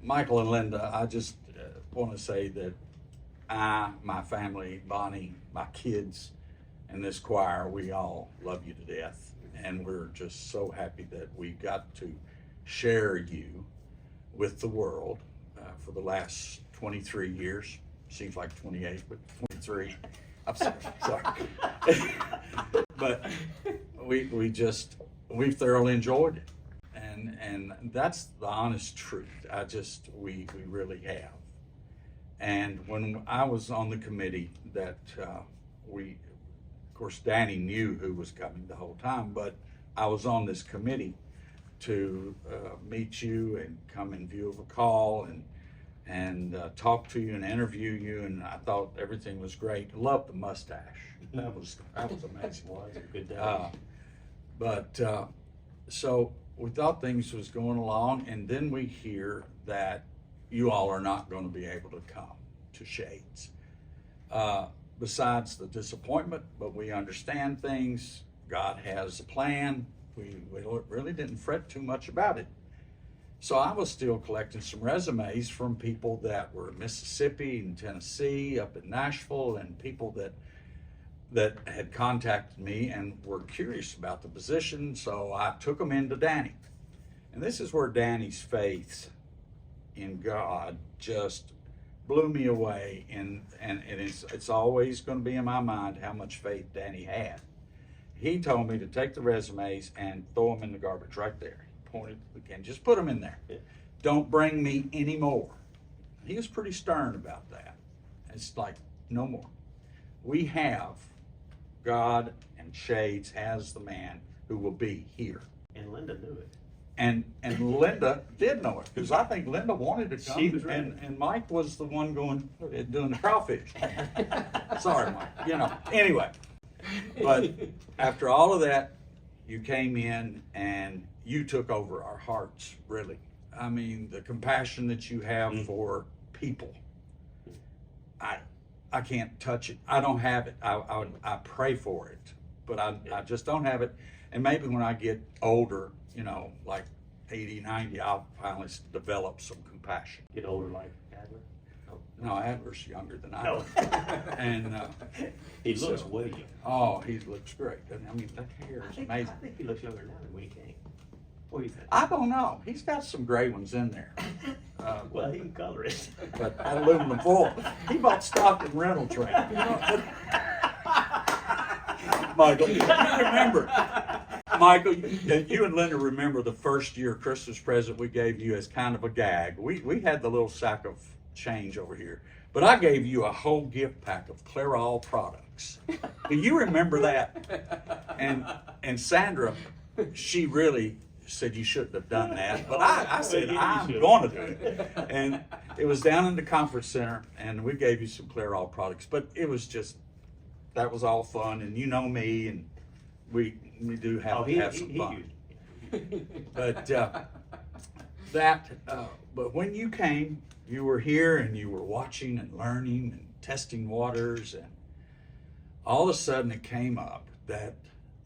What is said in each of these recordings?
Michael and Linda, I just want to say that my family, Bonnie, my kids, and this choir, we all love you to death. And we're just so happy that we got to share you with the world for the last 23 years. Seems like 28, but 23. I'm sorry. But we've thoroughly enjoyed it. And that's the honest truth. We really have. And when I was on the committee that of course, Danny knew who was coming the whole time, but I was on this committee to meet you and come in view of a call and talk to you and interview you, and I thought everything was great. Loved the mustache. That was amazing. Well, it's a good day. So we thought things was going along, and then we hear that you all are not going to be able to come to Shades. Besides the disappointment, but we understand things. God has a plan. We really didn't fret too much about it. So I was still collecting some resumes from people that were in Mississippi and Tennessee, up in Nashville, and people that had contacted me and were curious about the position. So I took them into Danny. And this is where Danny's faith in God just blew me away, and it's always going to be in my mind how much faith Danny had. He told me to take the resumes and throw them in the garbage right there. He pointed and just put them in there. Yeah. Don't bring me any more. He was pretty stern about that. It's like, no more. We have God, and Shades has the man who will be here. And Linda knew it. And Linda did know it, because I think Linda wanted to come. She was ready. And Mike was the one doing the crawfish. Sorry, Mike. Anyway. But after all of that, you came in and you took over our hearts, really. I mean, the compassion that you have for people, I can't touch it. I don't have it. I pray for it, but I just don't have it. And maybe when I get older, like 80, 90, I'll finally develop some compassion. Get older like Adler? No, Adler's younger than I am. And he looks way younger. Oh, he looks great. I mean, that hair is amazing. I think he looks younger now than when he came. What do you think? I don't know. He's got some gray ones in there. Well, he can color it. But aluminum foil. He bought stock in rental train. Michael, you remember. Michael, you and Linda remember the first year Christmas present we gave you as kind of a gag. We had the little sack of change over here, but I gave you a whole gift pack of Clairol products. Do you remember that? And Sandra, she really said you shouldn't have done that, but I said I'm going to do it. And it was down in the conference center, and we gave you some Clairol products, but it was just, that was all fun, and you know me, and we do have some fun. But but when you came, you were here and you were watching and learning and testing waters, and all of a sudden it came up that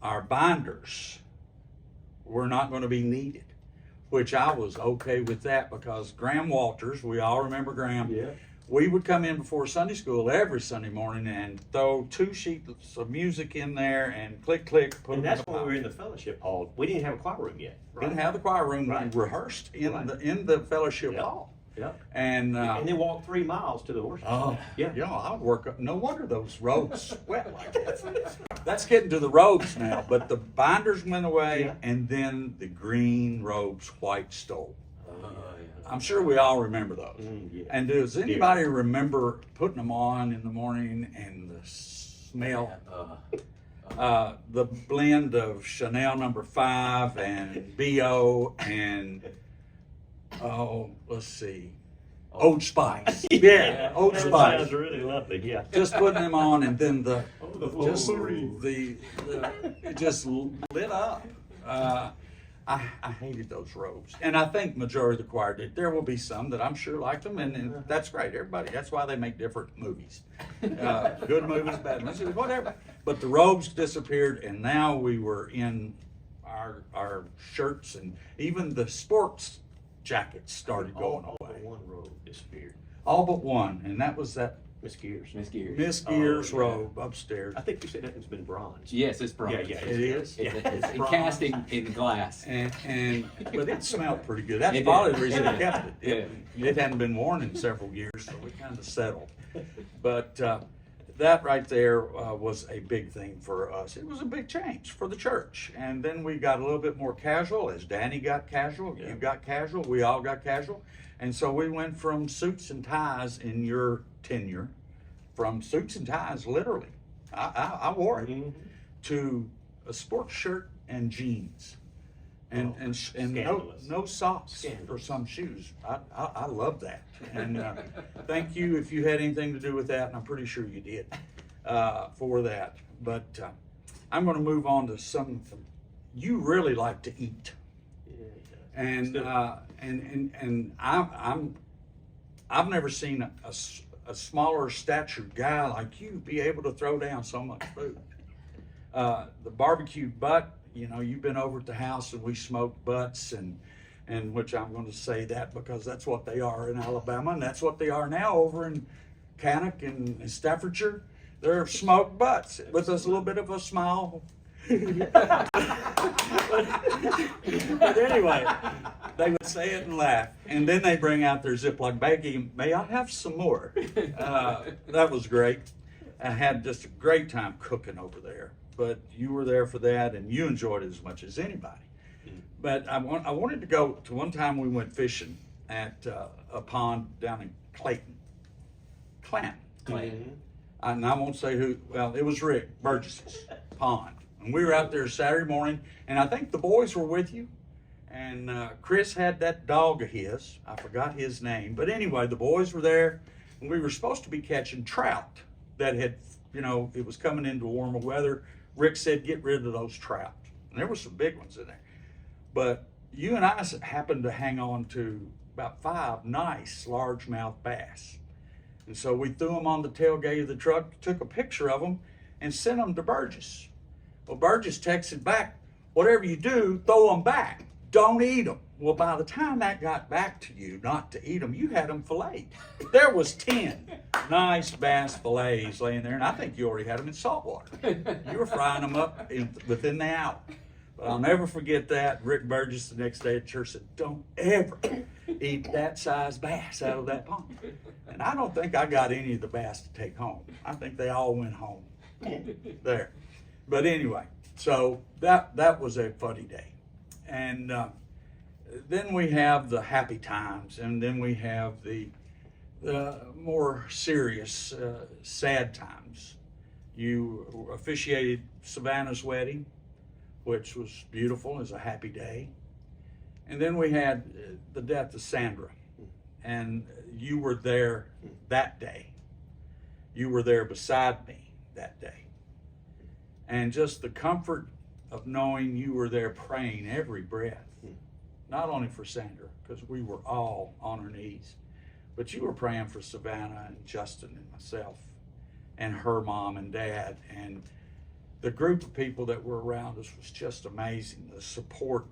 our binders were not going to be needed, which I was okay with that, because Graham Walters, we all remember Graham. Yeah. We would come in before Sunday school every Sunday morning and throw 2 sheets of music in there and click, click, put and them in that's the when we Bible. were in the fellowship hall. We didn't have a choir room yet. Right? Didn't have the choir room. Right. We rehearsed in the fellowship Yep. hall. Yep. And then walked 3 miles to the horse. oh yeah. I would work up. No wonder those robes sweat like that. That's getting to the robes now. But the binders went away, and then the green robes, white stole. I'm sure we all remember those. Yeah. And does anybody remember putting them on in the morning and the smell? The blend of Chanel No. 5 and B.O. and, let's see, Old Spice. Yeah, Old That Spice. sounds really lovely, yeah. Just putting them on, and then The it just lit up. I hated those robes, and I think majority of the choir did. There will be some that I'm sure liked them, and that's great. Everybody, that's why they make different movies. Good movies, bad movies, whatever. But the robes disappeared, and now we were in our shirts, and even the sports jackets started going all away. but one robe disappeared. All but one, and that was that Miss Gears. Miss Gears. Miss Gears yeah. robe upstairs. I think you said that one's been bronze. Yes, it's bronze. Yeah, It is? It's bronze. cast in glass. And but it smelled pretty good. That's It did. probably the reason I kept it. Yeah. It hadn't been worn in several years, so we kind of settled. But that right there was a big thing for us. It was a big change for the church. And then we got a little bit more casual. As Danny got casual, Yeah. you got casual, we all got casual. And so we went from suits and ties in your tenure, from suits and ties, literally, I wore it, Mhm. to a sports shirt and jeans. And Oh, no, scandalous. no socks or Scandalous. some shoes. I love that. And thank you if you had anything to do with that, and I'm pretty sure you did for that. But I'm going to move on to some. You really like to eat, Yeah, and Still. I've never seen a smaller statured guy like you be able to throw down so much food. The barbecue butt, you know, you've been over at the house and we smoked butts, and which I'm going to say that because that's what they are in Alabama, and that's what they are now over in Cannock and Staffordshire. They're smoked butts with a little bit of a smile. But anyway, they would say it and laugh, and then they bring out their Ziploc baggie. May I have some more? That was great. I had just a great time cooking over there. But you were there for that, and you enjoyed it as much as anybody. But I wanted to go to one time we went fishing at a pond down in Clanton. Mhm. And I won't say who. Well, it was Rick Burgess's pond, and we were out there Saturday morning, and I think the boys were with you. And Chris had that dog of his. I forgot his name, but anyway, the boys were there, and we were supposed to be catching trout that had, you know, it was coming into warmer weather. Rick said, "Get rid of those trout," and there were some big ones in there. But you and I happened to hang on to about 5 nice largemouth bass. And so we threw them on the tailgate of the truck, took a picture of them, and sent them to Burgess. Well, Burgess texted back, "Whatever you do, throw them back. Don't eat them." Well, by the time that got back to you, not to eat them, you had them filleted. There was 10 nice bass fillets laying there, and I think you already had them in salt water. You were frying them up within the hour. But I'll never forget that. Rick Burgess the next day at church said, "Don't ever eat that size bass out of that pond." And I don't think I got any of the bass to take home. I think they all went home there. But anyway, so that was a funny day. And then we have the happy times, and then we have the more serious, sad times. You officiated Savannah's wedding, which was beautiful. It was a happy day. And then we had the death of Sandra, and you were there that day. You were there beside me that day. And just the comfort of knowing you were there praying every breath, not only for Sandra, because we were all on our knees, but you were praying for Savannah and Justin and myself and her mom and dad, and the group of people that were around us was just amazing. The support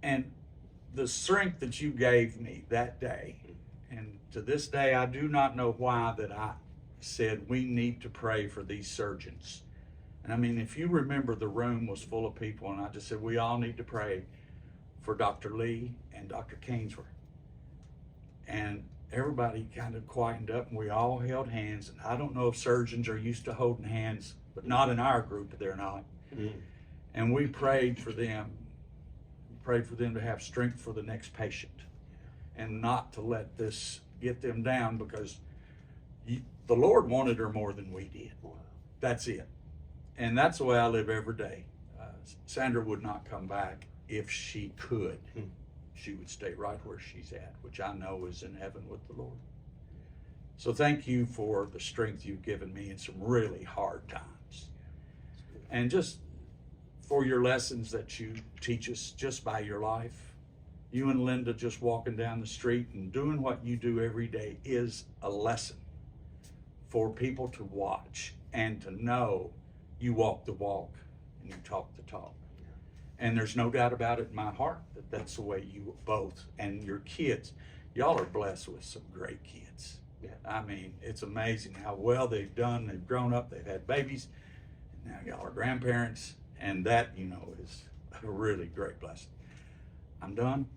and the strength that you gave me that day. And to this day, I do not know why that I said we need to pray for these surgeons. And I mean, if you remember, the room was full of people, and I just said we all need to pray for Dr. Lee and Dr. Kingsworth. And everybody kind of quietened up, and we all held hands. And I don't know if surgeons are used to holding hands, but not in our group, they're not. Mhm. And we prayed for them. We prayed for them to have strength for the next patient, and not to let this get them down, because the Lord wanted her more than we did. That's it. And that's the way I live every day. Sandra would not come back if she could. She would stay right where she's at, which I know is in heaven with the Lord. So thank you for the strength you've given me in some really hard times. And just for your lessons that you teach us just by your life. You and Linda just walking down the street and doing what you do every day is a lesson for people to watch and to know you walk the walk and you talk the talk. And there's no doubt about it in my heart that that's the way you both and your kids, y'all are blessed with some great kids. Yeah. I mean, it's amazing how well they've done. They've grown up, they've had babies, and now y'all are grandparents, and that, is a really great blessing. I'm done.